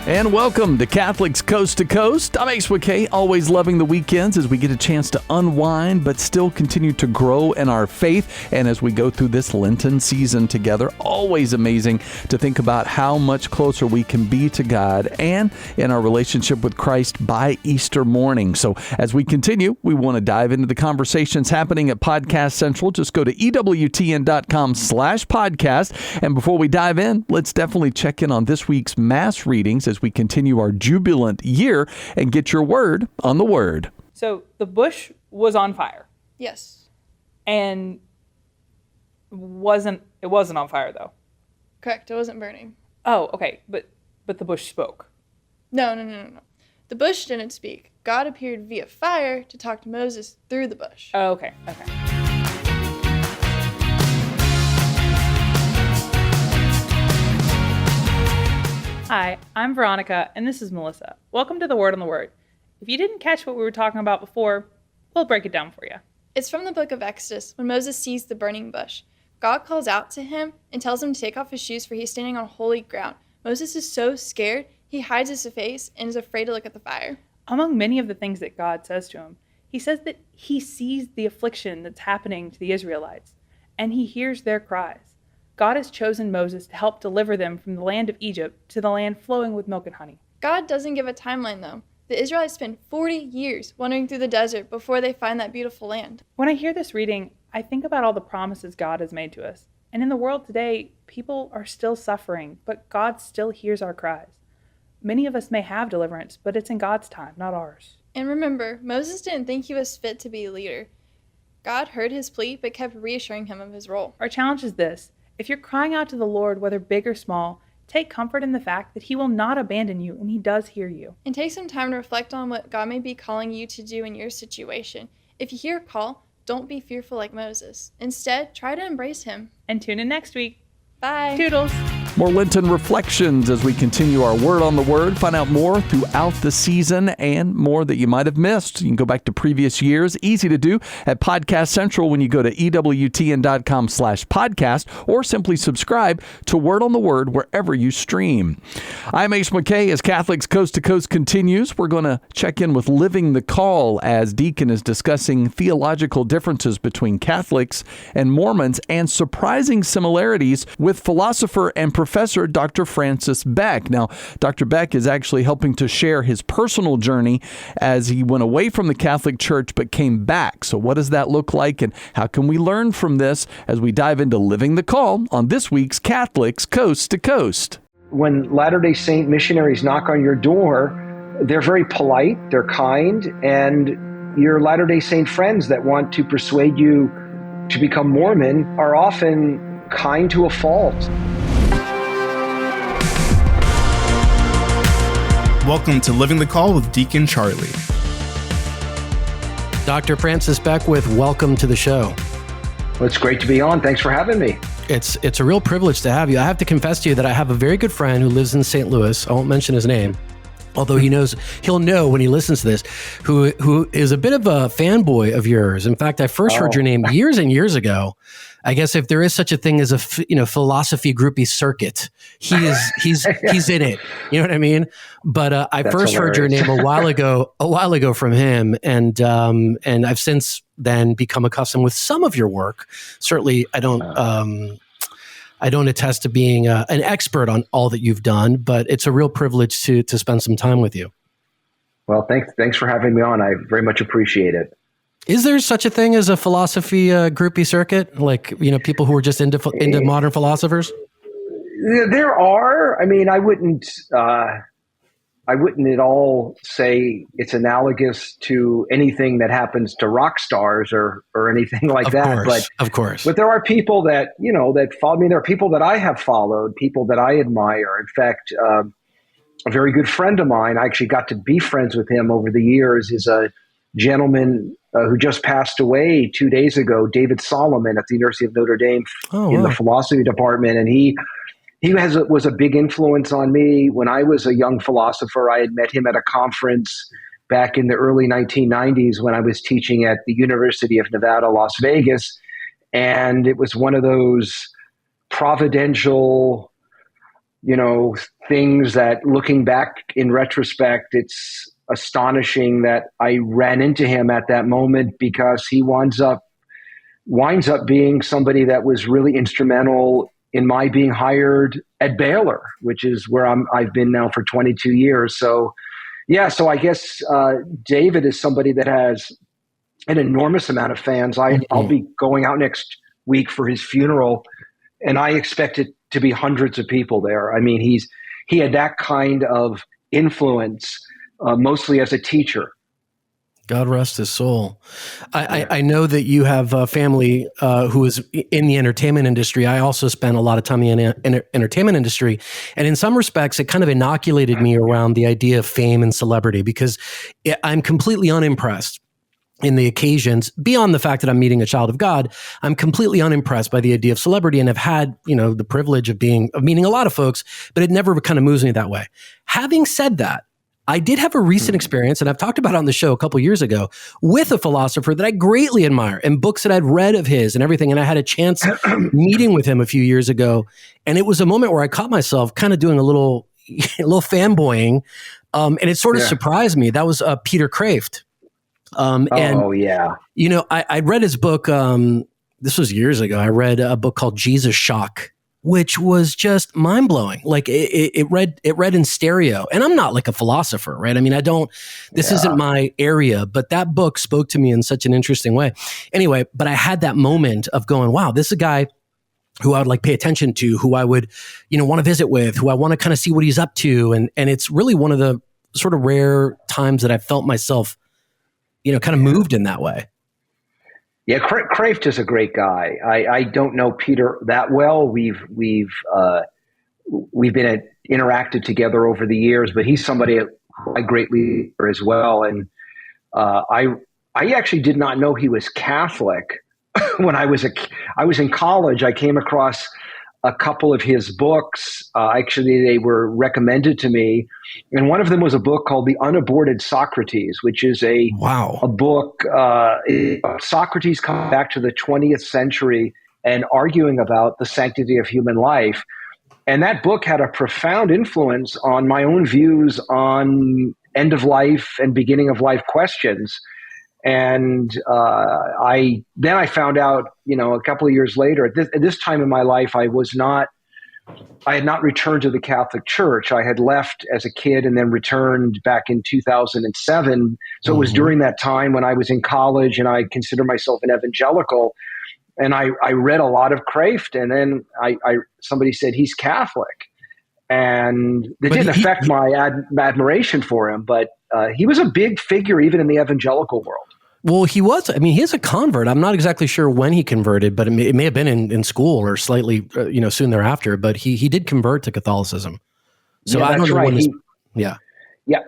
And welcome to Catholics Coast to Coast. I'm Ace McKay, always loving the weekends as we get a chance to unwind, but still continue to grow in our faith. And as we go through this Lenten season together, always amazing to think about how much closer we can be to God and in our relationship with Christ by Easter morning. So as we continue, we want to dive into the conversations happening at Podcast Central. Just go to EWTN.com/podcast. And before we dive in, let's definitely check in on this week's Mass readings as we continue our jubilant year and get your word on the word. So the bush was on fire. Yes. And it wasn't on fire though. Correct. It wasn't burning. Oh, okay. But the bush spoke. No. The bush didn't speak. God appeared via fire to talk to Moses through the bush. Oh, okay. Hi, I'm Veronica, and this is Melissa. Welcome to the Word on the Word. If you didn't catch what we were talking about before, we'll break it down for you. It's from the book of Exodus, when Moses sees the burning bush. God calls out to him and tells him to take off his shoes, for he's standing on holy ground. Moses is so scared, he hides his face and is afraid to look at the fire. Among many of the things that God says to him, he says that he sees the affliction that's happening to the Israelites, and he hears their cries. God has chosen Moses to help deliver them from the land of Egypt to the land flowing with milk and honey. God doesn't give a timeline, though. The Israelites spend 40 years wandering through the desert before they find that beautiful land. When I hear this reading, I think about all the promises God has made to us. And in the world today, people are still suffering, but God still hears our cries. Many of us may have deliverance, but it's in God's time, not ours. And remember, Moses didn't think he was fit to be a leader. God heard his plea, but kept reassuring him of his role. Our challenge is this. If you're crying out to the Lord, whether big or small, take comfort in the fact that he will not abandon you, and he does hear you. And take some time to reflect on what God may be calling you to do in your situation. If you hear a call, don't be fearful like Moses. Instead, try to embrace him. And tune in next week. Bye. Toodles. More Lenten reflections as we continue our Word on the Word. Find out more throughout the season and more that you might have missed. You can go back to previous years. Easy to do at Podcast Central when you go to EWTN.com/podcast or simply subscribe to Word on the Word wherever you stream. I'm Ace McKay. As Catholics Coast to Coast continues, we're going to check in with Living the Call as Deacon is discussing theological differences between Catholics and Mormons and surprising similarities with philosopher and Professor Dr. Francis Beck. Now, Dr. Beck is actually helping to share his personal journey as he went away from the Catholic Church but came back. So what does that look like, and how can we learn from this as we dive into Living the Call on this week's Catholics Coast to Coast? When Latter-day Saint missionaries knock on your door, they're very polite, they're kind, and your Latter-day Saint friends that want to persuade you to become Mormon are often kind to a fault. Welcome to Living the Call with Deacon Charlie. Dr. Francis Beck with Welcome to the Show. Well, it's great to be on. Thanks for having me. It's a real privilege to have you. I have to confess to you that I have a very good friend who lives in St. Louis. I won't mention his name, although he'll know when he listens to this, who is a bit of a fanboy of yours. In fact, I first heard your name years and years ago. I guess if there is such a thing as a philosophy groupie circuit, he's in it. You know what I mean? But I That's first hilarious. heard your name a while ago from him, and I've since then become accustomed with some of your work. Certainly, I don't attest to being an expert on all that you've done, but it's a real privilege to spend some time with you. Well, thanks for having me on. I very much appreciate it. Is there such a thing as a philosophy groupie circuit? Like, people who are just into modern philosophers? There are. I mean, I wouldn't at all say it's analogous to anything that happens to rock stars or anything like that. Of course. But there are people that, that follow me. There are people that I have followed, people that I admire. In fact, a very good friend of mine, I actually got to be friends with him over the years, is a gentleman who just passed away 2 days ago, David Solomon at the University of Notre Dame in the philosophy department. And he was a big influence on me. When I was a young philosopher, I had met him at a conference back in the early 1990s when I was teaching at the University of Nevada, Las Vegas. And it was one of those providential things that, looking back in retrospect, it's astonishing that I ran into him at that moment, because he winds up being somebody that was really instrumental in my being hired at Baylor, which is where I've been now for 22 years. So, so I guess David is somebody that has an enormous amount of fans. I'll be going out next week for his funeral, and I expect it to be hundreds of people there. I mean, he had that kind of influence, mostly as a teacher. God rest his soul. I know that you have a family who is in the entertainment industry. I also spent a lot of time in the entertainment industry. And in some respects, it kind of inoculated me around the idea of fame and celebrity, because I'm completely unimpressed in the occasions, beyond the fact that I'm meeting a child of God. I'm completely unimpressed by the idea of celebrity, and have had, the privilege of meeting a lot of folks, but it never kind of moves me that way. Having said that, I did have a recent experience, and I've talked about it on the show a couple years ago, with a philosopher that I greatly admire, and books that I'd read of his and everything. And I had a chance meeting with him a few years ago, and it was a moment where I caught myself kind of doing a little fanboying, and it sort of surprised me. That was Peter Kraft. I read his book. This was years ago. I read a book called Jesus Shock, which was just mind blowing. Like it read in stereo, and I'm not like a philosopher, right? I mean, this isn't my area, but that book spoke to me in such an interesting way. Anyway, but I had that moment of going, wow, this is a guy who I would like pay attention to, who I would, want to visit with, who I want to kind of see what he's up to. And it's really one of the sort of rare times that I felt myself, kind of moved in that way. Yeah, Kraft is a great guy. I don't know Peter that well. We've been interacted together over the years, but he's somebody I greatly admire as well. And I actually did not know he was Catholic when I was in college. I came across a couple of his books. Actually, they were recommended to me, and one of them was a book called The Unaborted Socrates, which is a book. Socrates coming back to the 20th century and arguing about the sanctity of human life. And that book had a profound influence on my own views on end of life and beginning of life questions. And I found out, a couple of years later, at this time in my life, I had not returned to the Catholic Church. I had left as a kid and then returned back in 2007. So it was during that time when I was in college, and I consider myself an evangelical. And I read a lot of Kraft, and then somebody said he's Catholic. And it didn't affect my admiration for him, but he was a big figure even in the evangelical world. Well, he was. I mean, he is a convert. I'm not exactly sure when he converted, but it may have been in school or slightly, soon thereafter. But he did convert to Catholicism. So I don't know when Yeah,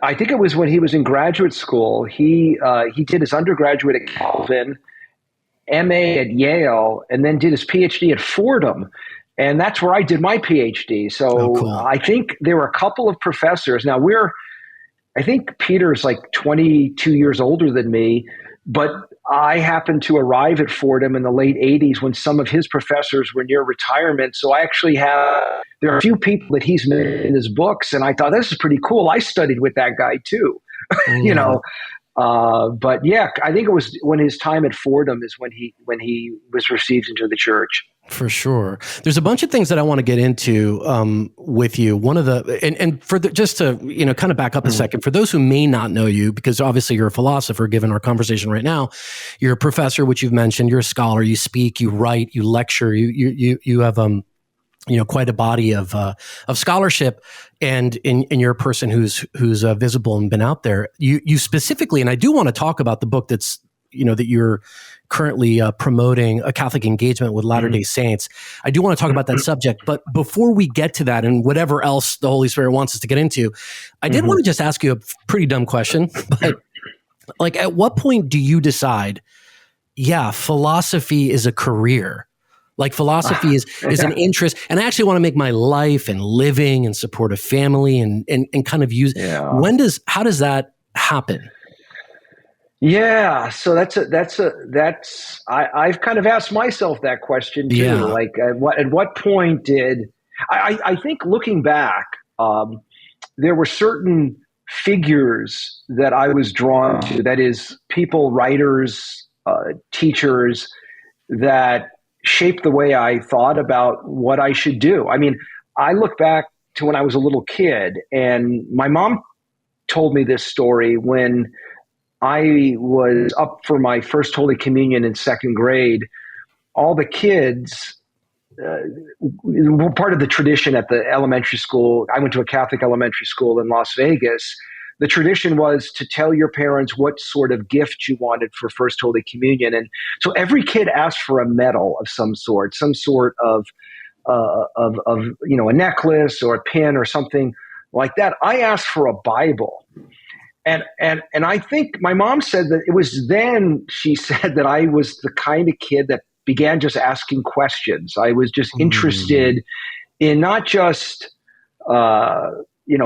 I think it was when he was in graduate school. He did his undergraduate at Calvin, MA at Yale, and then did his PhD at Fordham. And that's where I did my PhD. So cool. I think there were a couple of professors. Now I think Peter's like 22 years older than me, but I happened to arrive at Fordham in the late 80s when some of his professors were near retirement. So I actually there are a few people that he's mentioned in his books, and I thought, this is pretty cool. I studied with that guy too, But yeah, I think it was when his time at Fordham is when he was received into the church. For sure. There's a bunch of things that I want to get into with you. One of just to, kind of back up a second, for those who may not know you, because obviously you're a philosopher, given our conversation right now, you're a professor, which you've mentioned, you're a scholar, you speak, you write, you lecture, you have, quite a body of scholarship, and you're a person who's visible and been out there. You specifically, and I do want to talk about the book that you're currently promoting, a Catholic engagement with Latter-day Saints. I do want to talk about that subject, but before we get to that and whatever else the Holy Spirit wants us to get into, I did want to just ask you a pretty dumb question, but like, at what point do you decide, philosophy is a career? Like, philosophy is an interest, and I actually want to make my life and living and support a family and kind of use. Yeah. How does that happen? Yeah, so I've kind of asked myself that question too. Yeah. Like, at what point I think looking back, there were certain figures that I was drawn to. That is, people, writers, teachers that shaped the way I thought about what I should do. I mean, I look back to when I was a little kid, and my mom told me this story when I was up for my first Holy Communion in second grade. All the kids were part of the tradition at the elementary school. I went to a Catholic elementary school in Las Vegas. The tradition was to tell your parents what sort of gift you wanted for First Holy Communion. And so every kid asked for a medal of some sort of a necklace or a pin or something like that. I asked for a Bible. And I think my mom said that it was then she said that I was the kind of kid that began just asking questions. I was just interested in not just,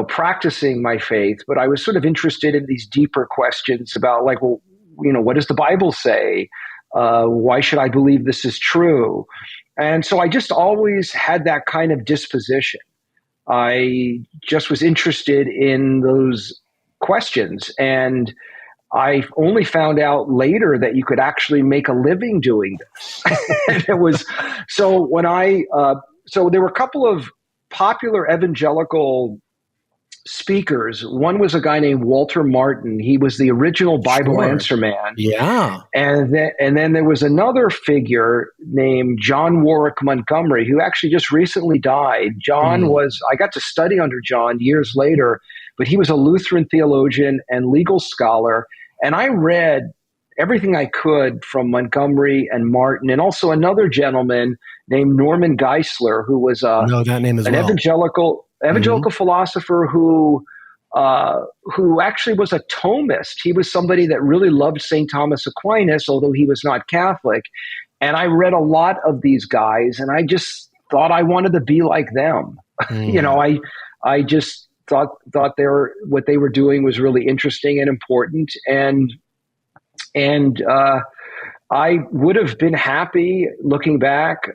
practicing my faith, but I was sort of interested in these deeper questions about like, well, what does the Bible say? Why should I believe this is true? And so I just always had that kind of disposition. I just was interested in those questions. And I only found out later that you could actually make a living doing this. And it was so when so there were a couple of popular evangelical speakers. One was a guy named Walter Martin. He was the original Bible Answer Man. Yeah. And then there was another figure named John Warwick Montgomery, who actually just recently died. I got to study under John years later, but he was a Lutheran theologian and legal scholar. And I read everything I could from Montgomery and Martin, and also another gentleman named Norman Geisler, who was evangelical philosopher who actually was a Thomist. He was somebody that really loved St. Thomas Aquinas, although he was not Catholic. And I read a lot of these guys, and I just thought I wanted to be like them. I just thought what they were doing was really interesting and important, and I would have been happy looking back,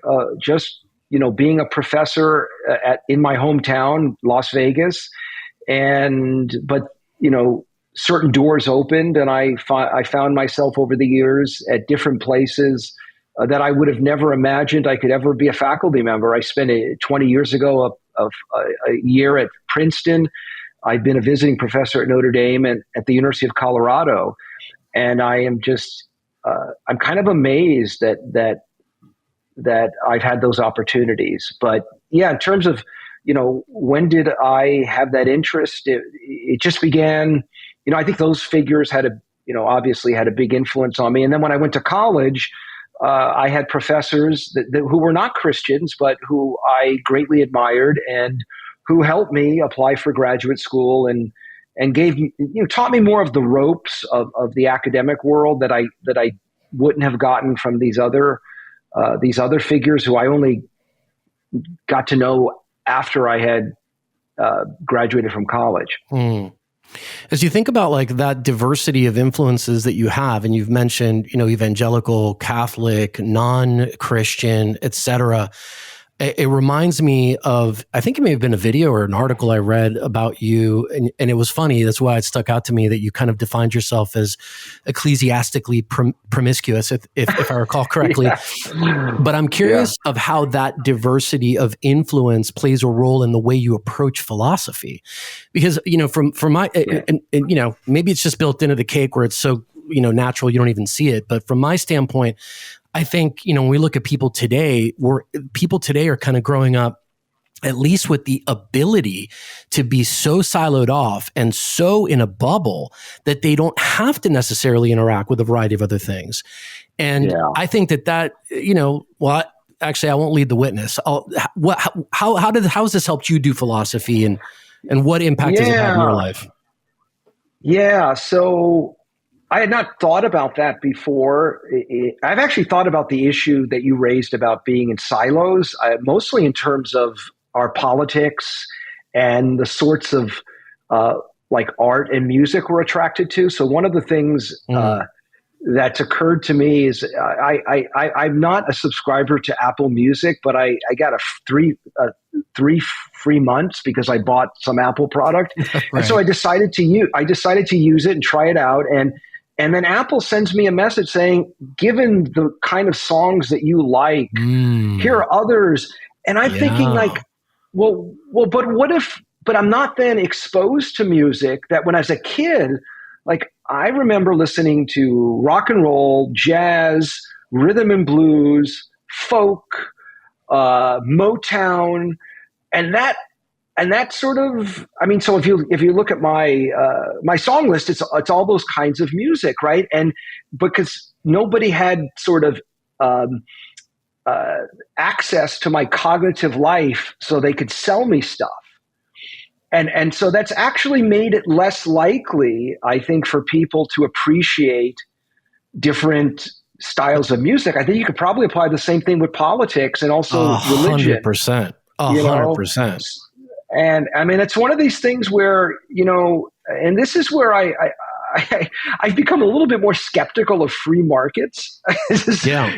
being a professor in my hometown, Las Vegas, but certain doors opened, and I found myself over the years at different places that I would have never imagined I could ever be a faculty member. I spent 20 years ago a year at Princeton. I've been a visiting professor at Notre Dame and at the University of Colorado, and I am just I'm kind of amazed that I've had those opportunities. But yeah, in terms of when did I have that interest? It just began. I think those figures obviously had a big influence on me. And then when I went to college, I had professors who were not Christians, but who I greatly admired and who helped me apply for graduate school and taught me more of the ropes of the academic world that I wouldn't have gotten from these other figures who I only got to know after I had graduated from college. As you think about like that diversity of influences that you have, and you've mentioned, evangelical, Catholic, non-Christian, etc., it reminds me of, I think it may have been a video or an article I read about you, and it was funny. That's why it stuck out to me that you kind of defined yourself as ecclesiastically promiscuous, if I recall correctly. Yeah. But I'm curious of how that diversity of influence plays a role in the way you approach philosophy, because from my and maybe it's just built into the cake where it's so natural you don't even see it. But from my standpoint, I think, when we look at people today, are kind of growing up at least with the ability to be so siloed off and so in a bubble that they don't have to necessarily interact with a variety of other things. And I think that, actually I won't lead the witness. How has this helped you do philosophy, and what impact has it had in your life? Yeah. So I had not thought about that before. I've actually thought about the issue that you raised about being in silos, mostly in terms of our politics and the sorts of like art and music we're attracted to. So one of the things that's occurred to me is I'm not a subscriber to Apple Music, but I got three free months because I bought some Apple product, Right. and so I decided to use it and try it out, and then Apple sends me a message saying, given the kind of songs that you like, here are others, and I'm thinking like, well, but what if? But I'm not then exposed to music that when I was a kid, like I remember listening to rock and roll, jazz, rhythm and blues, folk, Motown, and that sort of, I mean, so if you look at my my song list, it's all those kinds of music, right? And because nobody had sort of access to my cognitive life, so they could sell me stuff. And so that's actually made it less likely, I think, for people to appreciate different styles of music. I think you could probably apply the same thing with politics and also religion. 100%. 100%. And I mean, it's one of these things where, and this is where I've become a little bit more skeptical of free markets.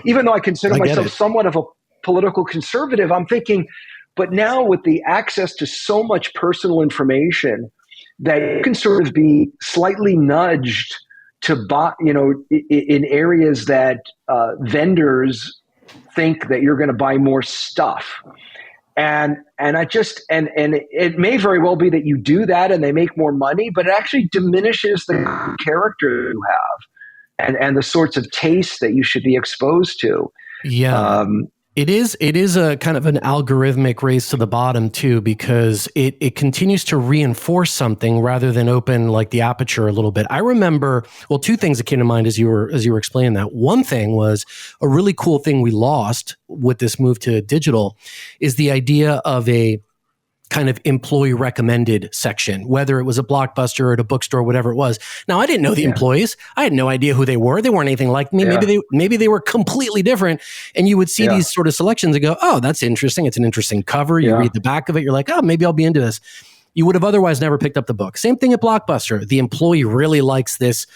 Even though I consider myself somewhat of a political conservative, I'm thinking, but now with the access to so much personal information that you can sort of be slightly nudged to buy, in areas that vendors think that you're going to buy more stuff. And it may very well be that you do that and they make more money, but it actually diminishes the character you have and the sorts of tastes that you should be exposed to. Yeah. It is a kind of an algorithmic race to the bottom too, because it continues to reinforce something rather than open like the aperture a little bit. I remember, two things that came to mind as you were explaining that. One thing was a really cool thing we lost with this move to digital is the idea of a kind of employee recommended section, whether it was a Blockbuster or at a bookstore, whatever it was. Now, I didn't know the employees. I had no idea who they were. They weren't anything like me. Maybe they were completely different. And you would see these sort of selections and go, oh, that's interesting. It's an interesting cover. You read the back of it. You're like, oh, maybe I'll be into this. You would have otherwise never picked up the book. Same thing at Blockbuster. The employee really likes this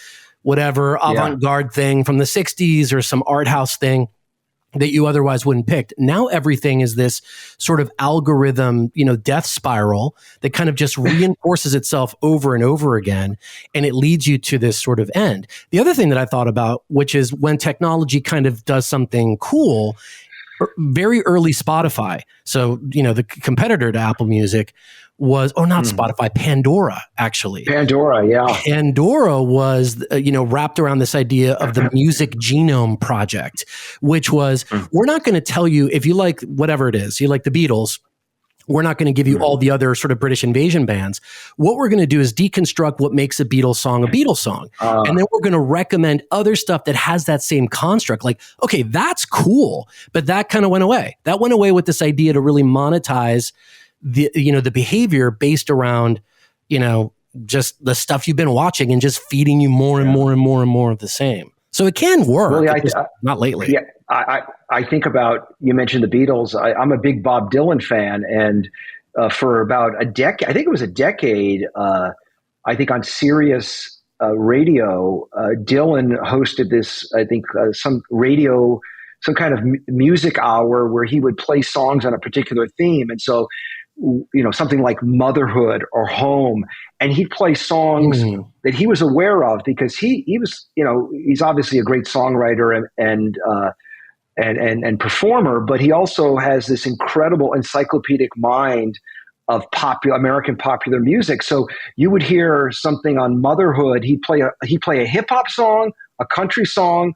whatever avant-garde thing from the 60s or some art house thing that you otherwise wouldn't pick. Now everything is this sort of algorithm, death spiral that kind of just reinforces itself over and over again, and it leads you to this sort of end. The other thing that I thought about, which is when technology kind of does something cool, very early Spotify. So, the competitor to Apple Music was, Spotify, Pandora, actually. Pandora, yeah. Pandora was, wrapped around this idea of the Music Genome Project, which was, we're not going to tell you if you like whatever it is, you like the Beatles, we're not going to give you all the other sort of British invasion bands. What we're going to do is deconstruct what makes a Beatles song. And then we're going to recommend other stuff that has that same construct. Like, okay, that's cool. But that kind of went away. That went away with this idea to really monetize the behavior based around, just the stuff you've been watching and just feeding you more and more and more and more of the same. So it can work. Well, not lately. Yeah, I think about, you mentioned the Beatles. I'm a big Bob Dylan fan. And for about a decade, I think it was a decade, I think on Sirius radio, Dylan hosted this, I think some kind of music hour where he would play songs on a particular theme. And so, something like motherhood or home, and he'd play songs that he was aware of because he was, he's obviously a great songwriter and performer, but he also has this incredible encyclopedic mind of American popular music. So you would hear something on motherhood. He'd play a hip hop song, a country song,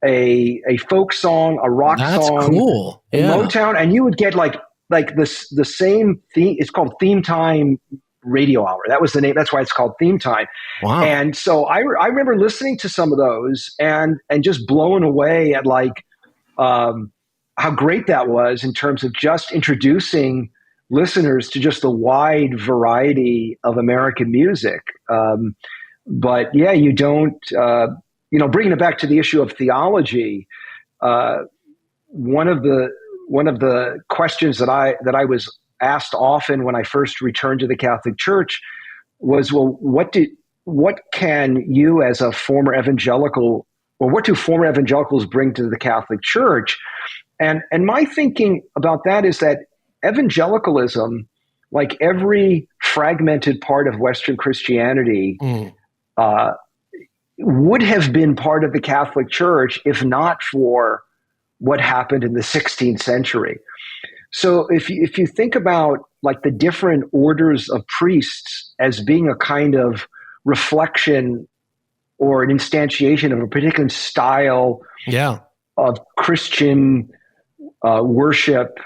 a folk song, a rock song. That's cool. Yeah. Motown, and you would get like the same theme. It's called Theme Time Radio Hour. That was the name. That's why it's called Theme Time. Wow. And so I remember listening to some of those and just blown away at how great that was in terms of just introducing listeners to just the wide variety of American music. But yeah, you don't, bringing it back to the issue of theology, one of the questions that I was asked often when I first returned to the Catholic Church was, well, what can you as a former evangelical or what do former evangelicals bring to the Catholic Church? And my thinking about that is that evangelicalism, like every fragmented part of Western Christianity, would have been part of the Catholic Church if not for what happened in the 16th century. So if you think about like the different orders of priests as being a kind of reflection or an instantiation of a particular style of Christian worship.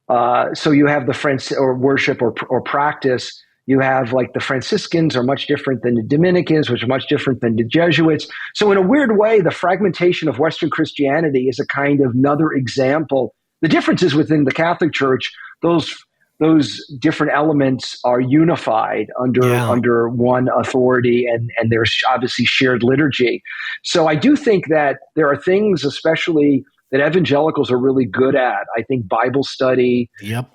So you have the worship or practice. You have like the Franciscans are much different than the Dominicans, which are much different than the Jesuits. So in a weird way, the fragmentation of Western Christianity is a kind of another example. The differences within the Catholic Church, those different elements are unified under one authority, and there's obviously shared liturgy. So I do think that there are things, especially that evangelicals are really good at. I think Bible study, the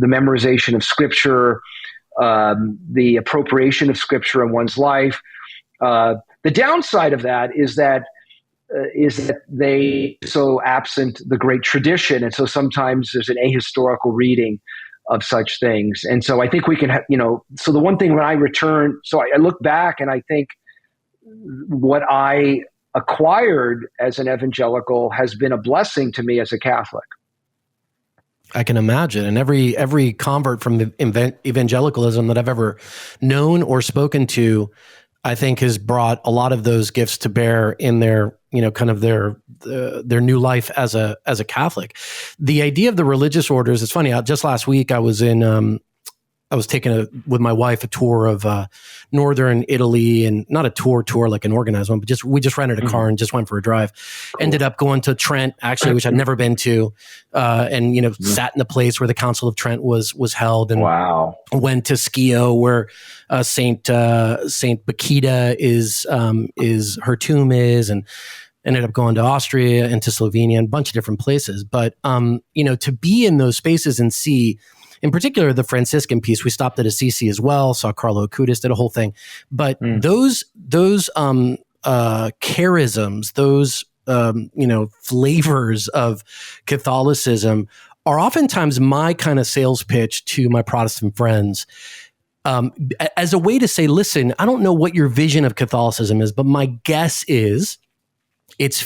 memorization of Scripture, the appropriation of Scripture in one's life. The downside of that is that they so absent the great tradition, and so sometimes there's an ahistorical reading of such things. And so I think we can, so the one thing when I return, so I look back and I think what I acquired as an evangelical has been a blessing to me as a Catholic. I can imagine. And every convert from the evangelicalism that I've ever known or spoken to, I think has brought a lot of those gifts to bear in their, kind of their new life as a Catholic. The idea of the religious orders, it's funny. Just last week I was taking with my wife a tour of northern Italy, and not a tour like an organized one, but we just rented a car and just went for a drive. Cool. Ended up going to Trent, actually, which I'd never been to, and sat in the place where the Council of Trent was held, and went to Schio, where Saint Bakita is her tomb is, and ended up going to Austria and to Slovenia and a bunch of different places. But to be in those spaces and see, in particular, the Franciscan piece, we stopped at Assisi as well, saw Carlo Acutis, did a whole thing. But those charisms, those flavors of Catholicism are oftentimes my kind of sales pitch to my Protestant friends, as a way to say, listen, I don't know what your vision of Catholicism is, but my guess is it's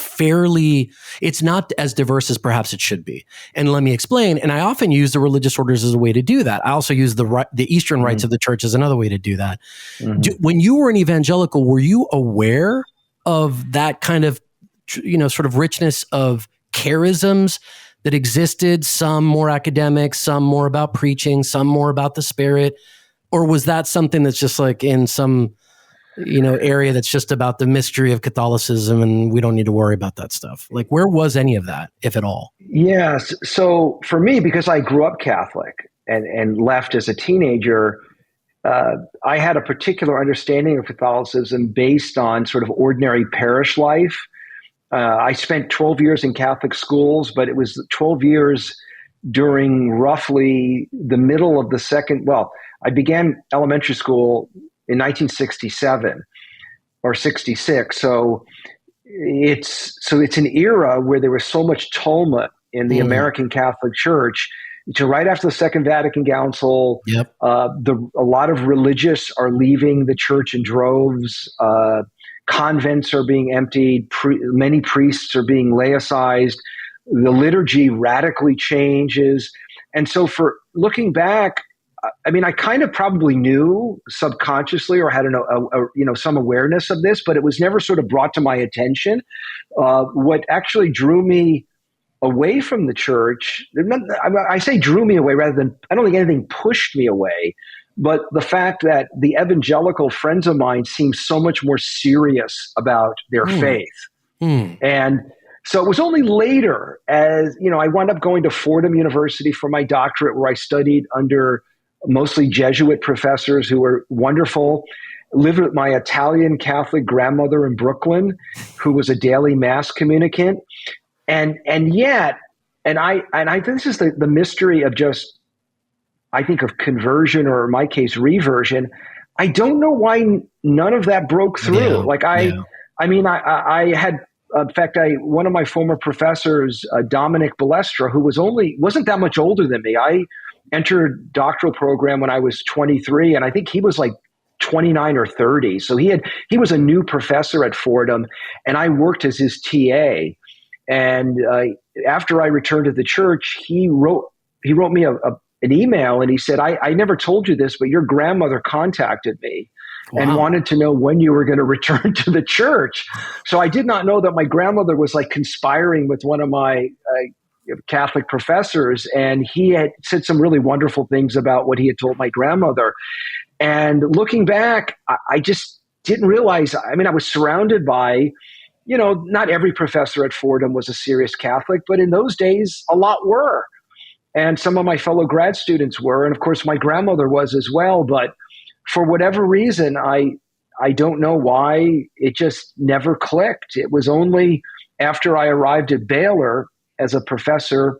not as diverse as perhaps it should be. And let me explain. And I often use the religious orders as a way to do that. I also use the Eastern rites of the church as another way to do that. When you were an evangelical, were you aware of that kind of, sort of richness of charisms that existed, some more academic, some more about preaching, some more about the Spirit? Or was that something that's just like in some area that's just about the mystery of Catholicism and we don't need to worry about that stuff? Like, where was any of that, if at all? Yes. So for me, because I grew up Catholic and left as a teenager, I had a particular understanding of Catholicism based on sort of ordinary parish life. I spent 12 years in Catholic schools, but it was 12 years during roughly the middle of the I began elementary school in 1967 or 66. So it's an era where there was so much tumult in the American Catholic Church. So right after the Second Vatican Council, a lot of religious are leaving the church in droves. Convents are being emptied. Many priests are being laicized. The liturgy radically changes. And so for looking back, I mean, I kind of probably knew subconsciously or had some awareness of this, but it was never sort of brought to my attention. What actually drew me away from the church, I say drew me away rather than, I don't think anything pushed me away, but the fact that the evangelical friends of mine seemed so much more serious about their faith. And so it was only later, as I wound up going to Fordham University for my doctorate, where I studied under mostly Jesuit professors who were wonderful. Lived with my Italian Catholic grandmother in Brooklyn, who was a daily mass communicant. And yet, I this is the mystery of just, I think, of conversion, or in my case, reversion. I don't know why none of that broke through. I had, in fact, one of my former professors, Dominic Balestra, who wasn't that much older than me. I entered doctoral program when I was 23, and I think he was like 29 or 30. So he was a new professor at Fordham, and I worked as his TA. And after I returned to the church, he wrote me an email, and he said, I never told you this, but your grandmother contacted me and wanted to know when you were going to return to the church. So I did not know that my grandmother was like conspiring with one of my Catholic professors, and he had said some really wonderful things about what he had told my grandmother. And looking back, I just didn't realize, I was surrounded by, not every professor at Fordham was a serious Catholic, but in those days, a lot were. And some of my fellow grad students were. And of course, my grandmother was as well. But for whatever reason, I don't know why, it just never clicked. It was only after I arrived at Baylor as a professor,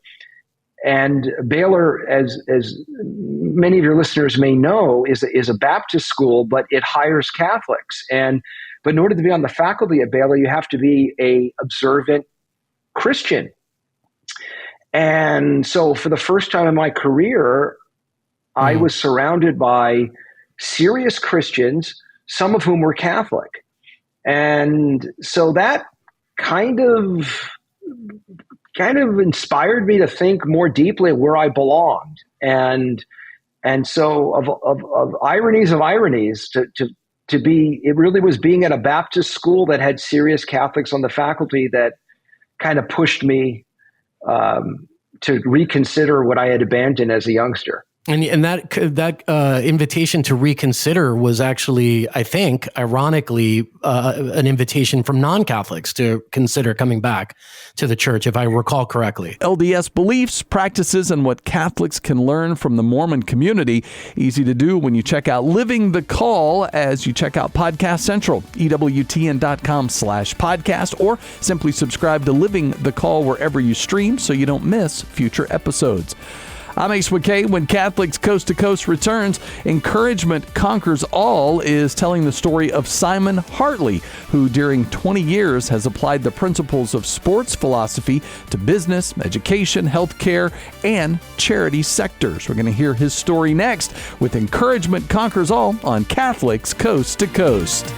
and Baylor, as many of your listeners may know, is a Baptist school, but it hires Catholics. But in order to be on the faculty at Baylor, you have to be a observant Christian. And so for the first time in my career, I was surrounded by serious Christians, some of whom were Catholic. And so that kind of inspired me to think more deeply of where I belonged. And so of ironies of ironies, to be, it really was being at a Baptist school that had serious Catholics on the faculty that kind of pushed me to reconsider what I had abandoned as a youngster. And that invitation to reconsider was actually, I think, ironically, an invitation from non-Catholics to consider coming back to the church, if I recall correctly. LDS beliefs, practices, and what Catholics can learn from the Mormon community. Easy to do when you check out Living the Call as you check out Podcast Central, EWTN.com/podcast, or simply subscribe to Living the Call wherever you stream so you don't miss future episodes. I'm Ace McKay. When Catholics Coast to Coast returns, Encouragement Conquers All is telling the story of Simon Hartley, who during 20 years has applied the principles of sports philosophy to business, education, healthcare, and charity sectors. We're going to hear his story next with Encouragement Conquers All on Catholics Coast to Coast.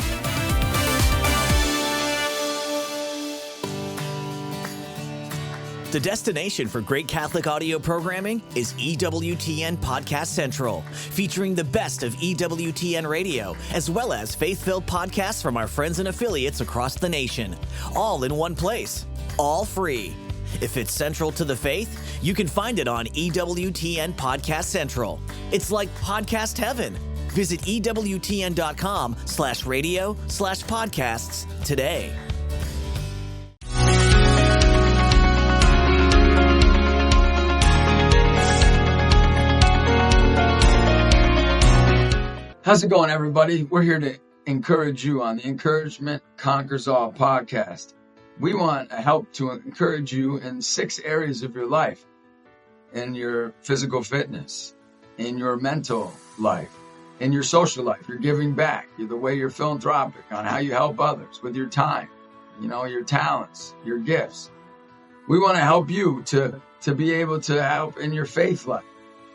The destination for great Catholic audio programming is EWTN Podcast Central, featuring the best of EWTN radio, as well as faith-filled podcasts from our friends and affiliates across the nation, all in one place, all free. If it's central to the faith, you can find it on EWTN Podcast Central. It's like podcast heaven. Visit EWTN.com/radio/podcasts today. How's it going, everybody? We're here to encourage you on the Encouragement Conquers All podcast. We want to help to encourage you in 6 areas of your life: in your physical fitness, in your mental life, in your social life, your giving back, the way you're philanthropic, on how you help others with your time, your talents, your gifts. We want to help you to be able to help in your faith life,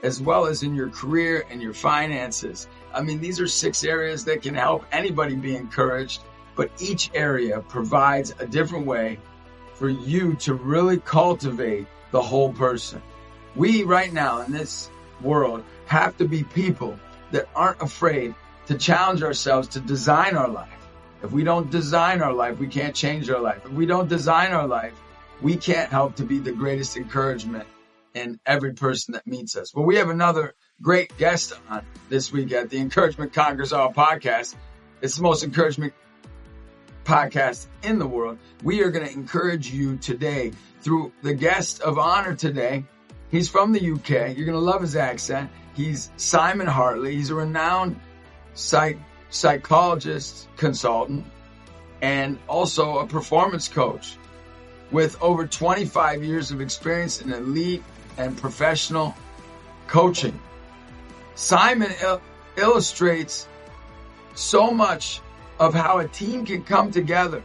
as well as in your career and your finances. These are 6 areas that can help anybody be encouraged, but each area provides a different way for you to really cultivate the whole person. We, right now in this world, have to be people that aren't afraid to challenge ourselves to design our life. If we don't design our life, we can't change our life. If we don't design our life, we can't help to be the greatest encouragement in every person that meets us. Well, we have another great guest on this week at the Encouragement Conquers All podcast. It's the most encouragement podcast in the world. We are going to encourage you today through the guest of honor today. He's from the UK. You're going to love his accent. He's Simon Hartley. He's a renowned psychologist, consultant, and also a performance coach with over 25 years of experience in elite and professional coaching. Simon illustrates so much of how a team can come together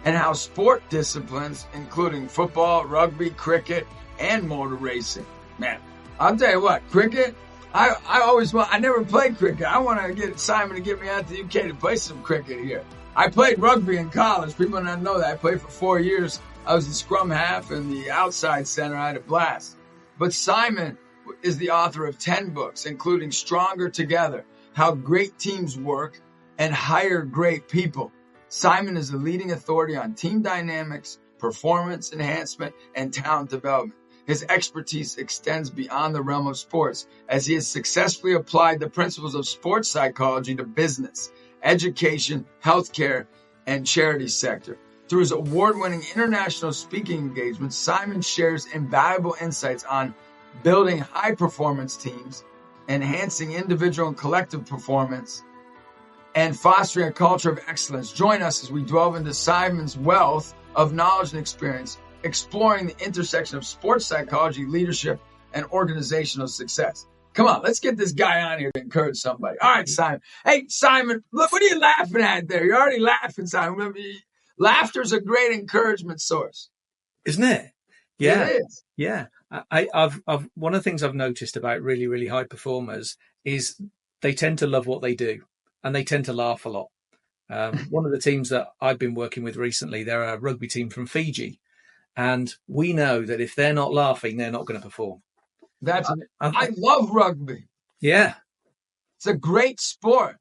and how sport disciplines, including football, rugby, cricket, and motor racing. Man, I'll tell you what, cricket, I never played cricket. I want to get Simon to get me out to the UK to play some cricket here. I played rugby in college. People don't know that. I played for 4 years. I was the scrum half and the outside center. I had a blast. But Simon is the author of 10 books, including Stronger Together, How Great Teams Work and Hire Great People. Simon is the leading authority on team dynamics, performance enhancement, and talent development. His expertise extends beyond the realm of sports, as he has successfully applied the principles of sports psychology to business, education, healthcare, and charity sector. Through his award-winning international speaking engagements, Simon shares invaluable insights on building high-performance teams, enhancing individual and collective performance, and fostering a culture of excellence. Join us as we delve into Simon's wealth of knowledge and experience, exploring the intersection of sports psychology, leadership, and organizational success. Come on, let's get this guy on here to encourage somebody. All right, Simon. Hey, Simon, look, what are you laughing at there? You're already laughing, Simon. Laughter's a great encouragement source. Isn't it? Yeah. It is. Yeah. I've one of the things I've noticed about really, really high performers is they tend to love what they do and they tend to laugh a lot. One of the teams that I've been working with recently, they're a rugby team from Fiji. And we know that if they're not laughing, they're not going to perform. I love rugby. Yeah. It's a great sport.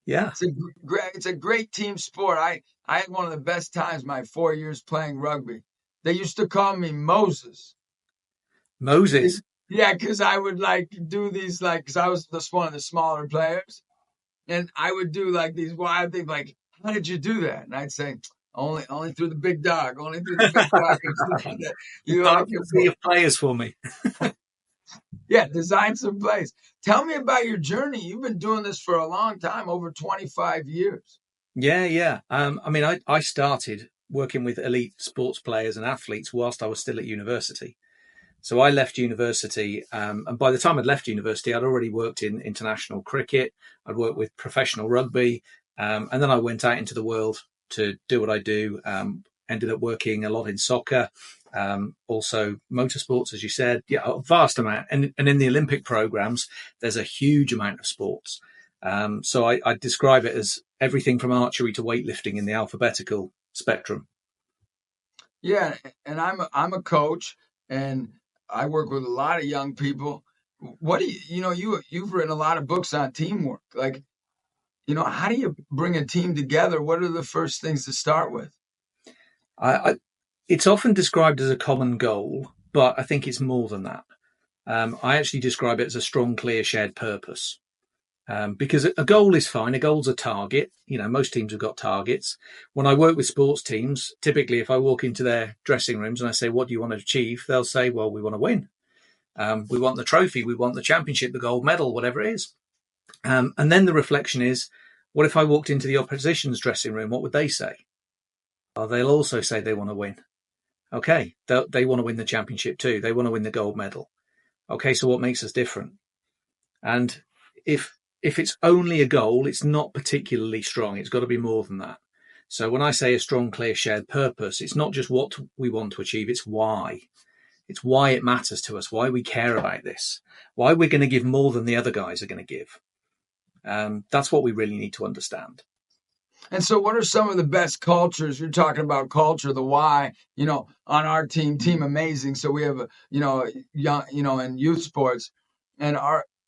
Yeah. It's a great team sport. I had one of the best times my 4 years playing rugby. They used to call me Moses. Moses? Yeah, because I would do these because I was just one of the smaller players. And I would do these wild things how did you do that? And I'd say, only through the big dog, only through the big dog. You can see your players for me. Yeah, design some plays. Tell me about your journey. You've been doing this for a long time, over 25 years. Yeah. I started working with elite sports players and athletes whilst I was still at university. So I left university, and by the time I'd left university, I'd already worked in international cricket. I'd worked with professional rugby, and then I went out into the world to do what I do. Ended up working a lot in soccer, also motorsports, as you said. Yeah, a vast amount. And in the Olympic programs, there's a huge amount of sports. So I describe it as everything from archery to weightlifting in the alphabetical spectrum. Yeah, and I'm a coach, and I work with a lot of young people. What do you've written a lot of books on teamwork. How do you bring a team together? What are the first things to start with? It's often described as a common goal, but I think it's more than that. I actually describe it as a strong, clear, shared purpose. Because a goal is fine. A goal's a target. Most teams have got targets. When I work with sports teams, typically if I walk into their dressing rooms and I say, what do you want to achieve? They'll say, well, we want to win. We want the trophy. We want the championship, the gold medal, whatever it is. And then the reflection is, what if I walked into the opposition's dressing room? What would they say? Well, they'll also say they want to win. Okay, they want to win the championship too. They want to win the gold medal. Okay, so what makes us different? And if it's only a goal, it's not particularly strong. It's got to be more than that. So when I say a strong, clear, shared purpose, it's not just what we want to achieve, it's why. It's why it matters to us, why we care about this, why we're going to give more than the other guys are going to give. That's what we really need to understand. And so what are some of the best cultures? You're talking about culture, the why, on our team Amazing. So we have young, in youth sports, and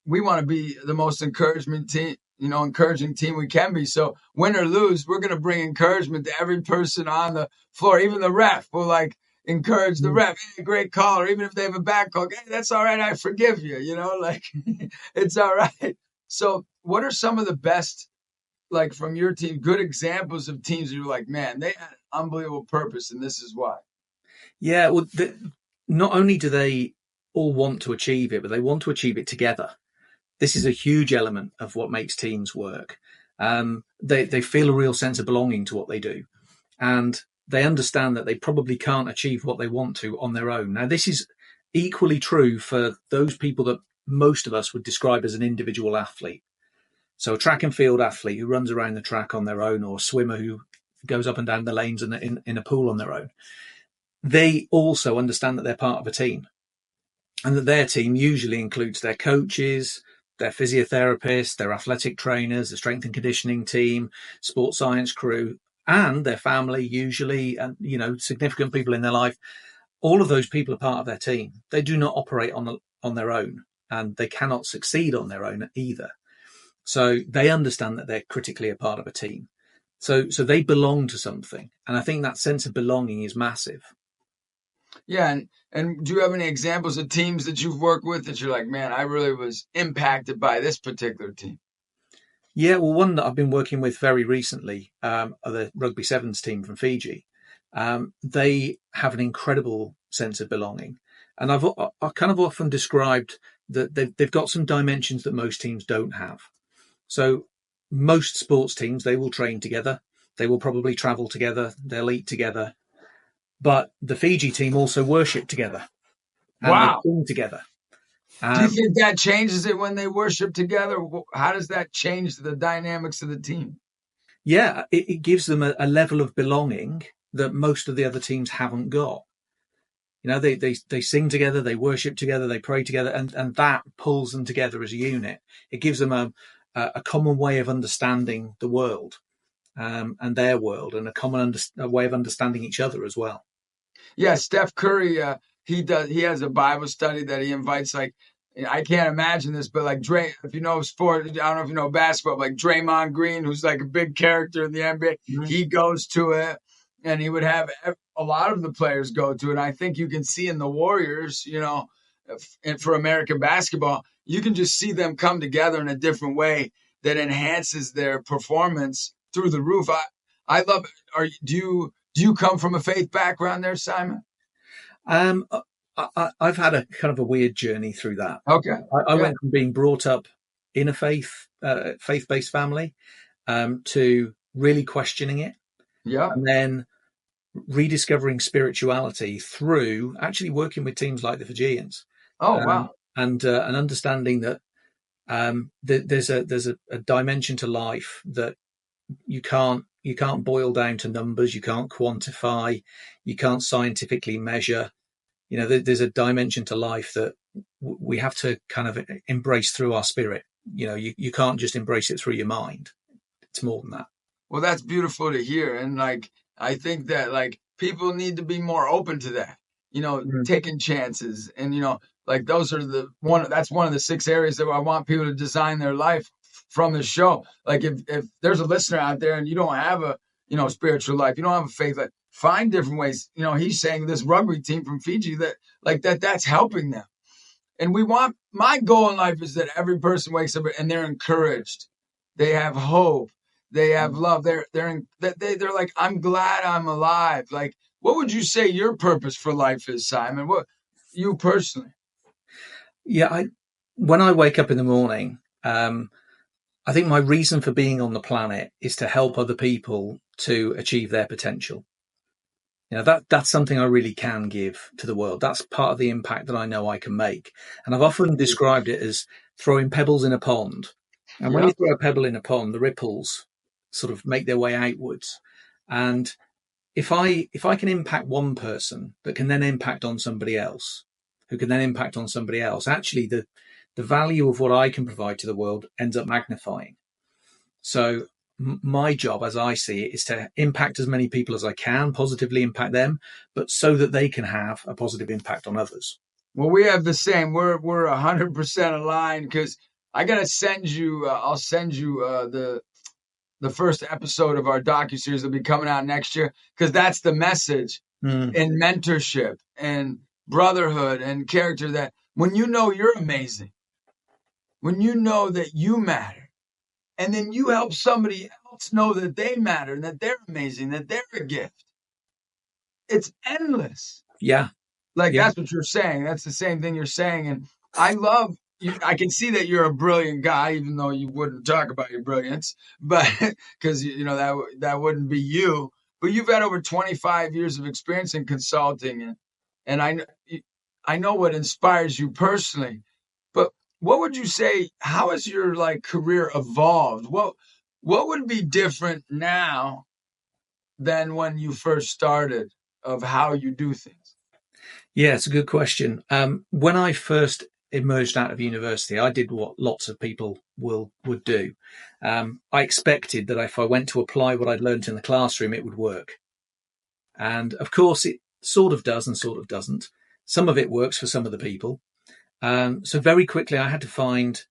we want to be the most encouraging team we can be. So win or lose, we're going to bring encouragement to every person on the floor. Even the ref will encourage the ref. Hey, great caller. Even if they have a bad call, hey, that's all right. I forgive you. It's all right. So what are some of the best, from your team, good examples of teams that you're like, man, they had an unbelievable purpose and this is why? Yeah. Well, not only do they all want to achieve it, but they want to achieve it together. This is a huge element of what makes teams work. They feel a real sense of belonging to what they do. And they understand that they probably can't achieve what they want to on their own. Now, this is equally true for those people that most of us would describe as an individual athlete. So a track and field athlete who runs around the track on their own, or a swimmer who goes up and down the lanes in a pool on their own, they also understand that they're part of a team, and that their team usually includes their coaches, their physiotherapists, their athletic trainers, the strength and conditioning team, sports science crew, and their family usually, and significant people in their life. All of those people are part of their team. They do not operate on their own, and they cannot succeed on their own either. So they understand that they're critically a part of a team. So they belong to something. And I think that sense of belonging is massive. Yeah. And do you have any examples of teams that you've worked with that you're like, man, I really was impacted by this particular team? Yeah, well, one that I've been working with very recently are the rugby sevens team from Fiji. They have an incredible sense of belonging. And I've kind of often described that they've got some dimensions that most teams don't have. So most sports teams, they will train together. They will probably travel together. They'll eat together. But the Fiji team also worship together. And Wow. They sing together. Do you think that changes it when they worship together? How does that change the dynamics of the team? Yeah, it gives them a level of belonging that most of the other teams haven't got. They sing together, they worship together, they pray together, and that pulls them together as a unit. It gives them a common way of understanding the world and their world, and a common way of understanding each other as well. Yeah, Steph Curry, he has a Bible study that he invites, like, I can't imagine this, but like if you know sport, I don't know if you know basketball, like Draymond Green, who's like a big character in the NBA, he goes to it, and he would have a lot of the players go to it. And I think you can see in the Warriors, and for American basketball, you can just see them come together in a different way that enhances their performance through the roof. I love it. Do you come from a faith background there, Simon? I've had a kind of a weird journey through that. Okay. I went from being brought up in a faith-based family to really questioning it. Yeah. And then rediscovering spirituality through actually working with teams like the Fijians. Oh, wow. And understanding that there's a dimension to life that you can't boil down to numbers, you can't quantify, you can't scientifically measure. There's a dimension to life that we have to kind of embrace through our spirit. You can't just embrace it through your mind. It's more than that. Well, that's beautiful to hear. And I think that people need to be more open to that, taking chances. And, those are that's one of the 6 areas that I want people to design their life from the show. Like if there's a listener out there and you don't have a, spiritual life, you don't have a faith life, find different ways. He's saying this rugby team from Fiji that's helping them. And my goal in life is that every person wakes up and they're encouraged. They have hope. They have love. They're like, I'm glad I'm alive. Like, what would you say your purpose for life is, Simon? What you personally? Yeah, when I wake up in the morning, I think my reason for being on the planet is to help other people to achieve their potential. That's something I really can give to the world. That's part of the impact that I know I can make. And I've often described it as throwing pebbles in a pond. And when you throw a pebble in a pond, the ripples sort of make their way outwards. And if I can impact one person that can then impact on somebody else, who can then impact on somebody else, actually the value of what I can provide to the world ends up magnifying. So my job, as I see it, is to impact as many people as I can, positively impact them, but so that they can have a positive impact on others. Well, we have the same. We're 100% aligned, because I gotta send you. I'll send you the first episode of our docuseries that'll be coming out next year, because that's the message in mentorship and brotherhood and character, that when you're amazing, when you know that you matter, and then you help somebody else know that they matter and that they're amazing, that they're a gift, it's endless. Yeah. That's what you're saying. That's the same thing you're saying. And I love you. I can see that you're a brilliant guy, even though you wouldn't talk about your brilliance, but because that wouldn't be you. But you've had over 25 years of experience in consulting, and I know what inspires you personally. But what would you say, how has your career evolved? What would be different now than when you first started of how you do things? Yeah, it's a good question. When I first emerged out of university, I did what lots of people would do. I expected that if I went to apply what I'd learned in the classroom, it would work. And of course, it sort of does and sort of doesn't. Some of it works for some of the people. So very quickly, I had to find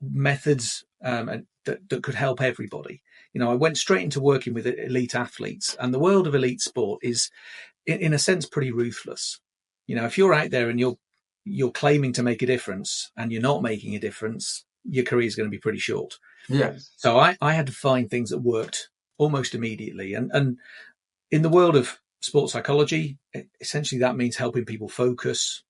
methods that could help everybody. I went straight into working with elite athletes, and the world of elite sport is, in a sense, pretty ruthless. If you're out there and you're claiming to make a difference and you're not making a difference, your career is going to be pretty short. Yes. So I had to find things that worked almost immediately. And in the world of sports psychology, essentially that means helping people focus,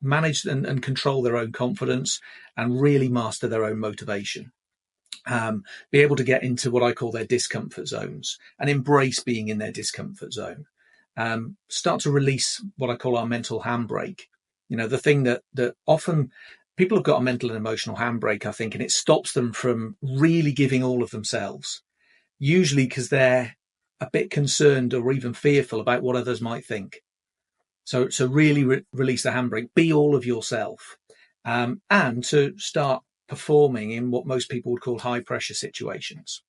manage and control their own confidence, and really master their own motivation. Be able to get into what I call their discomfort zones and embrace being in their discomfort zone. Start to release what I call our mental handbrake. The thing that often people have got a mental and emotional handbrake, I think, and it stops them from really giving all of themselves, usually because they're a bit concerned or even fearful about what others might think. So really release the handbrake, be all of yourself, and to start performing in what most people would call high pressure situations.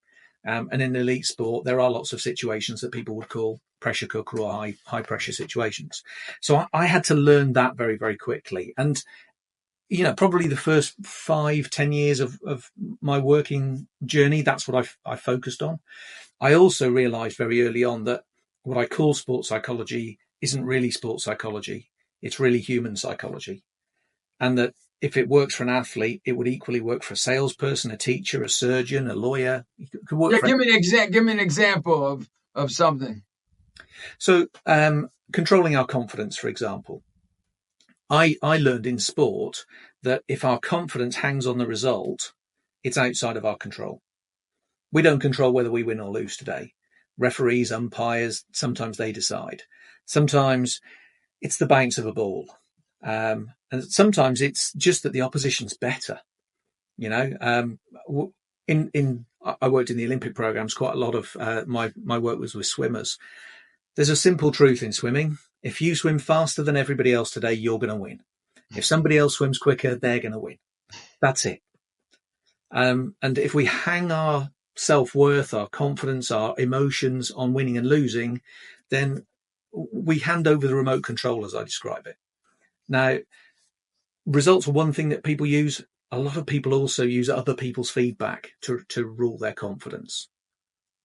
And in elite sport, there are lots of situations that people would call pressure cooker or high pressure situations. So I had to learn that very, very quickly. And, probably the first 5-10 years of my working journey, that's what I focused on. I also realized very early on that what I call sports psychology isn't really sports psychology. It's really human psychology. And that if it works for an athlete, it would equally work for a salesperson, a teacher, a surgeon, a lawyer. It could work give me an example of something. So controlling our confidence, for example. I learned in sport that if our confidence hangs on the result, it's outside of our control. We don't control whether we win or lose today. Referees, umpires, sometimes they decide. Sometimes it's the bounce of a ball. And sometimes it's just that the opposition's better. I worked in the Olympic programs. Quite a lot of my work was with swimmers. There's a simple truth in swimming. If you swim faster than everybody else today, you're going to win. If somebody else swims quicker, they're going to win. That's it. And if we hang our self-worth, our confidence, our emotions on winning and losing, then we hand over the remote control, as I describe it. Now, results are one thing that people use. A lot of people also use other people's feedback to rule their confidence.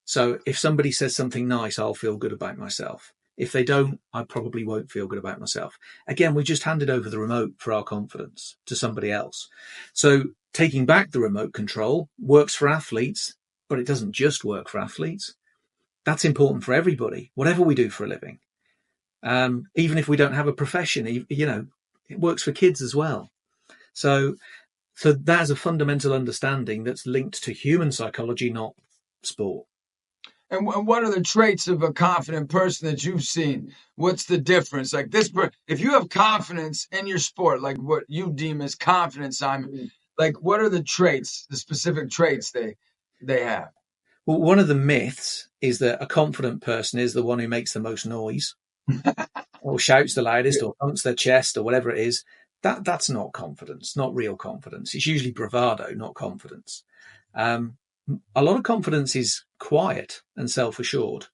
So if somebody says something nice, I'll feel good about myself. If they don't, I probably won't feel good about myself. Again, we just handed over the remote for our confidence to somebody else. So taking back the remote control works for athletes, but it doesn't just work for athletes. That's important for everybody, whatever we do for a living. Even if we don't have a profession, it works for kids as well. So that's a fundamental understanding that's linked to human psychology, not sport. And what are the traits of a confident person that you've seen? What's the difference? Like this, if you have confidence in your sport, like what you deem as confidence, Simon, like what are the traits, the specific traits they have? Well, one of the myths is that a confident person is the one who makes the most noise or shouts the loudest or pumps their chest or whatever it is. That's not confidence, not real confidence. It's usually bravado, not confidence. A lot of confidence is quiet and self-assured.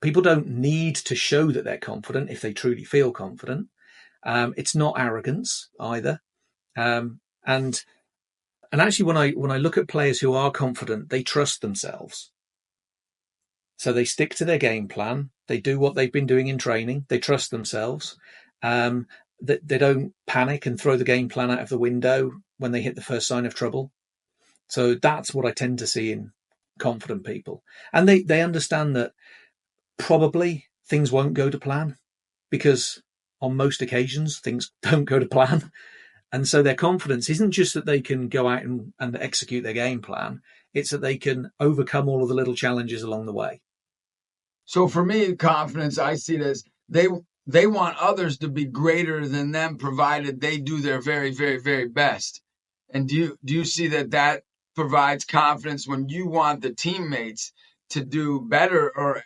People don't need to show that they're confident if they truly feel confident. It's not arrogance either. And actually, when I look at players who are confident, they trust themselves. So they stick to their game plan. They do what they've been doing in training. They trust themselves. They don't panic and throw the game plan out of the window when they hit the first sign of trouble. So that's what I tend to see in confident people. And they understand that probably things won't go to plan because on most occasions things don't go to plan. And so their confidence isn't just that they can go out and execute their game plan. It's that they can overcome all of the little challenges along the way. So for me, confidence, I see it as they want others to be greater than them, provided they do their very, very, very best. And do you see that provides confidence when you want the teammates to do better, or,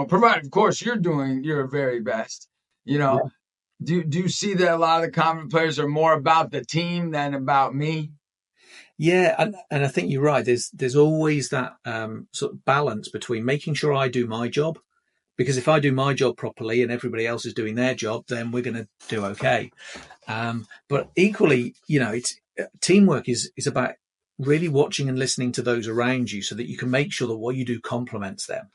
provide, of course, you're doing your very best, Yeah. do you see that a lot of the confident players are more about the team than about me? Yeah, and I think you're right. There's always that sort of balance between making sure I do my job, because if I do my job properly and everybody else is doing their job, then we're going to do okay. But equally, it's teamwork is about really watching and listening to those around you so that you can make sure that what you do complements them.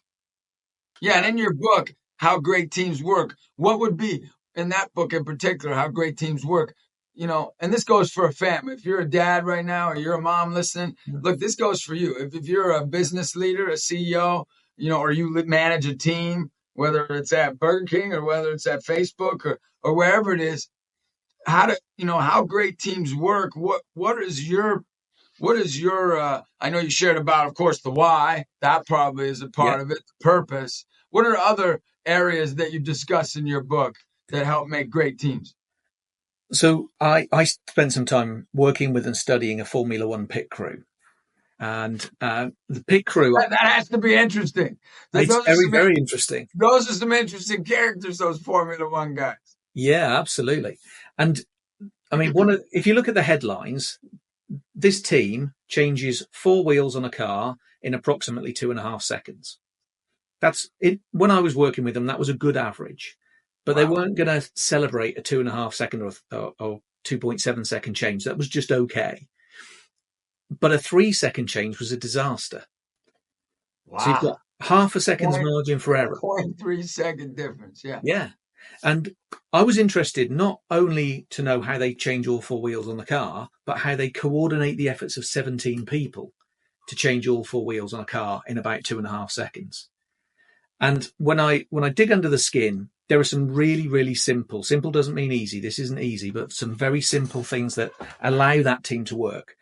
Yeah, and in your book, How Great Teams Work, what would be, in that book in particular, How Great Teams Work, and this goes for a family. If you're a dad right now or you're a mom listening, look, this goes for you. If you're a business leader, a CEO, or you manage a team, whether it's at Burger King or whether it's at Facebook or wherever it is, how great teams work. What is your I know you shared about, of course, the why. That probably is a part of it, the purpose. What are other areas that you discuss in your book that help make great teams? So I spent some time working with and studying a Formula One pit crew. And the pit crew... That has to be interesting. It's very, very interesting. Those are some interesting characters, those Formula One guys. Yeah, absolutely. And I mean, if you look at the headlines, this team changes 4 wheels on a car in approximately 2.5 seconds. That's it. When I was working with them, that was a good average, but They weren't going to celebrate a 2.5 second or 2.7 second change. That was just okay. But a 3-second change was a disaster. Wow. So you've got half a second's margin for error. 0.3 second difference. Yeah. Yeah. And I was interested not only to know how they change all 4 wheels on the car, but how they coordinate the efforts of 17 people to change all 4 wheels on a car in about 2.5 seconds. And when I dig under the skin, there are some really, really simple doesn't mean easy. This isn't easy, but some very simple things that allow that team to work.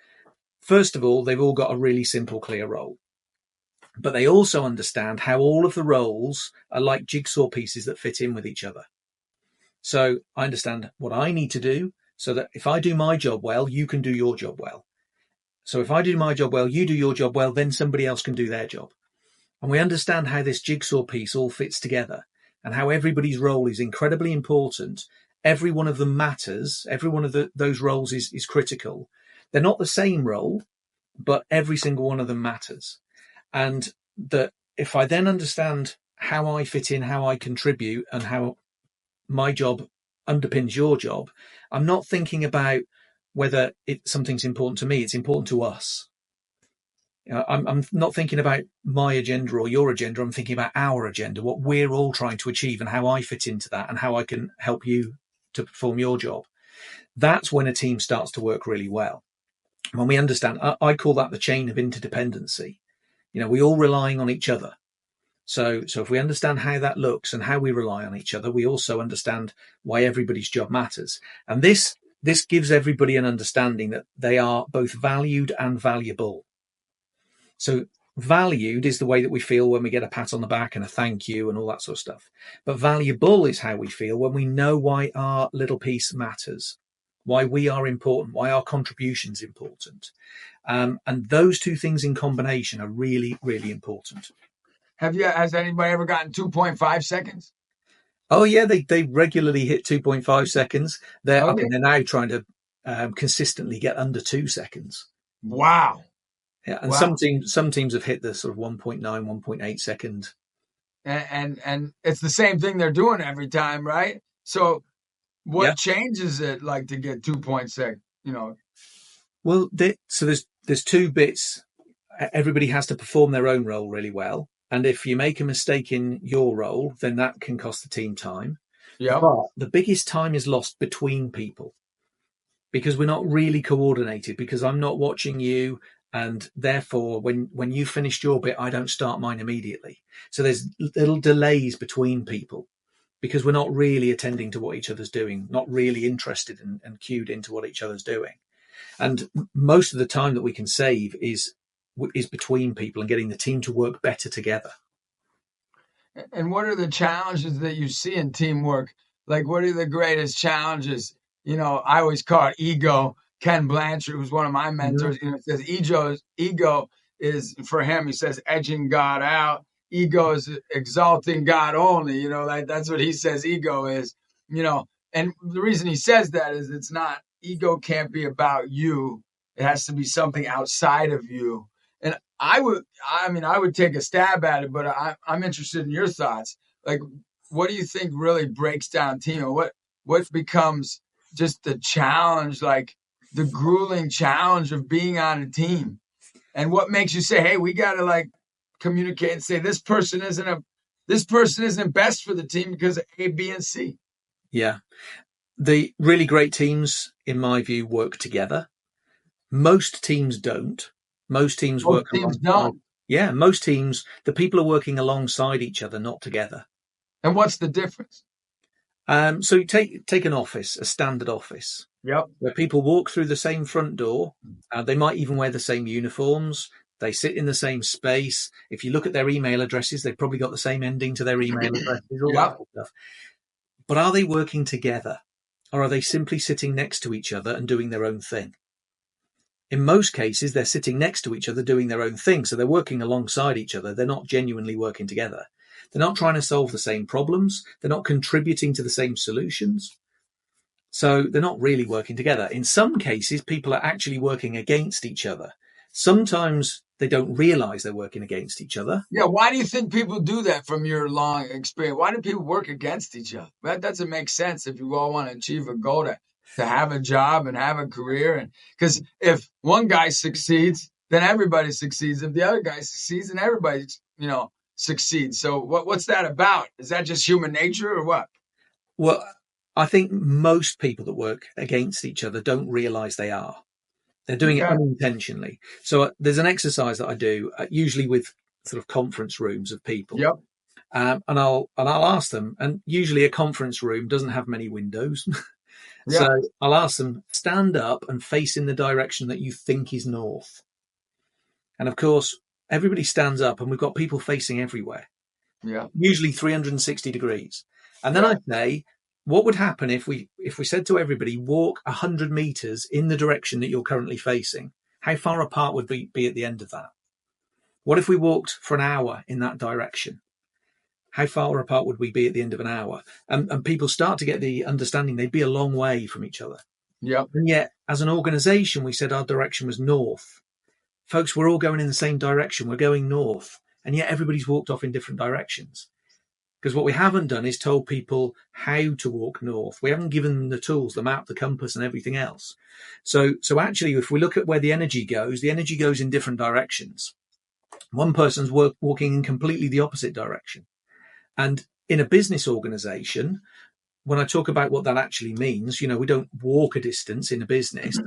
First of all, they've all got a really simple, clear role. But they also understand how all of the roles are like jigsaw pieces that fit in with each other. So I understand what I need to do so that if I do my job well, you can do your job well. So if I do my job well, you do your job well, then somebody else can do their job. And we understand how this jigsaw piece all fits together and how everybody's role is incredibly important. Every one of them matters. Every one of those roles is critical. They're not the same role, but every single one of them matters. And that if I then understand how I fit in, how I contribute, and how my job underpins your job, I'm not thinking about whether something's important to me. It's important to us. I'm not thinking about my agenda or your agenda. I'm thinking about our agenda, what we're all trying to achieve and how I fit into that and how I can help you to perform your job. That's when a team starts to work really well. When we understand, I call that the chain of interdependency. We all relying on each other. So if we understand how that looks and how we rely on each other, we also understand why everybody's job matters. And this gives everybody an understanding that they are both valued and valuable. So valued is the way that we feel when we get a pat on the back and a thank you and all that sort of stuff. But valuable is how we feel when we know why our little piece matters, why we are important, why our contribution's important. And those two things in combination are really, really important. Has anybody ever gotten 2.5 seconds? Oh, yeah, they regularly hit 2.5 seconds. They're now trying to consistently get under 2 seconds. Wow. Yeah, and some teams have hit the sort of 1.9, 1.8 second. And it's the same thing they're doing every time, right? So what changes it like to get 2.6, Well, so there's 2 bits. Everybody has to perform their own role really well. And if you make a mistake in your role, then that can cost the team time. Yeah. But the biggest time is lost between people because we're not really coordinated, because I'm not watching you. And therefore, when you finished your bit, I don't start mine immediately. So there's little delays between people because we're not really attending to what each other's doing, not really interested and cued into what each other's doing. And most of the time that we can save is between people and getting the team to work better together. And what are the challenges that you see in teamwork? Like, what are the greatest challenges? I always call it ego. Ken Blanchard, who's one of my mentors, says ego is for him. He says edging God out. Ego is exalting God only. That's what he says. Ego is. And the reason he says that is it's not. Ego can't be about you. It has to be something outside of you. And I would take a stab at it, but I'm interested in your thoughts. Like, what do you think really breaks down team? Or what becomes just the challenge, like the grueling challenge of being on a team? And what makes you say, hey, we got to communicate and say this person isn't best for the team because of A, B, and C. Yeah. The really great teams, in my view, work together. Most teams don't. Most teams work. Yeah, most teams, the people are working alongside each other, not together. And what's the difference? So take an office, a standard office. Yep. Where people walk through the same front door. They might even wear the same uniforms. They sit in the same space. If you look at their email addresses, they've probably got the same ending to their email addresses, all that stuff. But are they working together? Or are they simply sitting next to each other and doing their own thing? In most cases, they're sitting next to each other doing their own thing. So they're working alongside each other. They're not genuinely working together. They're not trying to solve the same problems. They're not contributing to the same solutions. So they're not really working together. In some cases, people are actually working against each other. Sometimes they don't realize they're working against each other. Yeah, why do you think people do that from your long experience? Why do people work against each other? That doesn't make sense if you all want to achieve a goal to have a job and have a career. And because if one guy succeeds, then everybody succeeds. If the other guy succeeds, then everybody, succeeds. So what's that about? Is that just human nature or what? Well, I think most people that work against each other don't realize they are. They're doing it unintentionally. So there's an exercise that I do, usually with sort of conference rooms of people. Yep. And I'll ask them, and usually a conference room doesn't have many windows. So I'll ask them, stand up and face in the direction that you think is north. And of course, everybody stands up and we've got people facing everywhere. Yeah. Usually 360 degrees. And then I say, what would happen if we said to everybody, walk 100 meters in the direction that you're currently facing? How far apart would we be at the end of that? What if we walked for an hour in that direction? How far apart would we be at the end of an hour? And people start to get the understanding they'd be a long way from each other. Yep. And yet, as an organization, we said our direction was north. Folks, we're all going in the same direction. We're going north. And yet everybody's walked off in different directions. Because what we haven't done is told people how to walk north. We haven't given them the tools, the map, the compass, and everything else. So actually, if we look at where the energy goes in different directions. One person's walking in completely the opposite direction. And in a business organization, when I talk about what that actually means, we don't walk a distance in a business,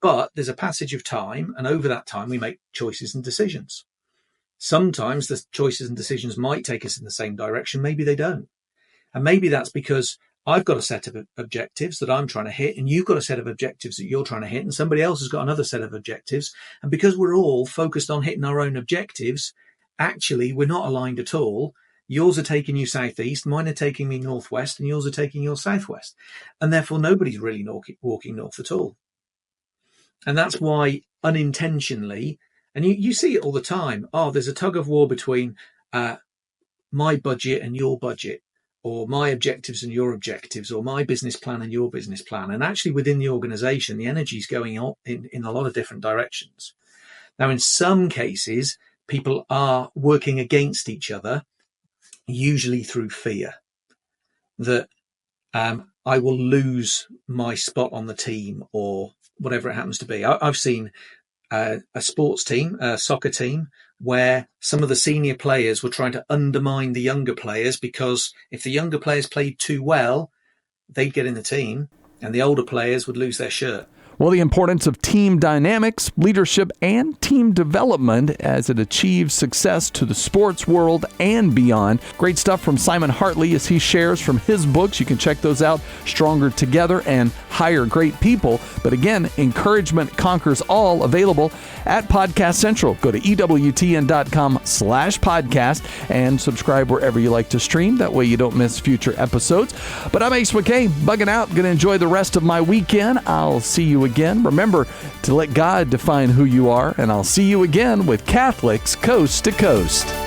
but there's a passage of time. And over that time, we make choices and decisions. Sometimes the choices and decisions might take us in the same direction. Maybe they don't. And maybe that's because I've got a set of objectives that I'm trying to hit, and you've got a set of objectives that you're trying to hit, and somebody else has got another set of objectives. And because we're all focused on hitting our own objectives, actually, we're not aligned at all. Yours are taking you southeast, mine are taking me northwest, and yours are taking you southwest. And therefore, nobody's really walking north at all. And that's why unintentionally, and you see it all the time. Oh, there's a tug of war between my budget and your budget, or my objectives and your objectives, or my business plan and your business plan. And actually within the organization, the energy is going on in a lot of different directions. Now, in some cases, people are working against each other, usually through fear that I will lose my spot on the team or whatever it happens to be. I've seen a sports team, a soccer team, where some of the senior players were trying to undermine the younger players because if the younger players played too well, they'd get in the team and the older players would lose their shirt. Well, the importance of team dynamics, leadership, and team development as it achieves success to the sports world and beyond. Great stuff from Simon Hartley as he shares from his books. You can check those out, Stronger Together and Hire Great People. But again, Encouragement Conquers All, available at Podcast Central. Go to EWTN.com/podcast and subscribe wherever you like to stream. That way you don't miss future episodes. But I'm Ace McKay, bugging out. Going to enjoy the rest of my weekend. I'll see you again. Remember to let God define who you are, and I'll see you again with Catholics Coast to Coast.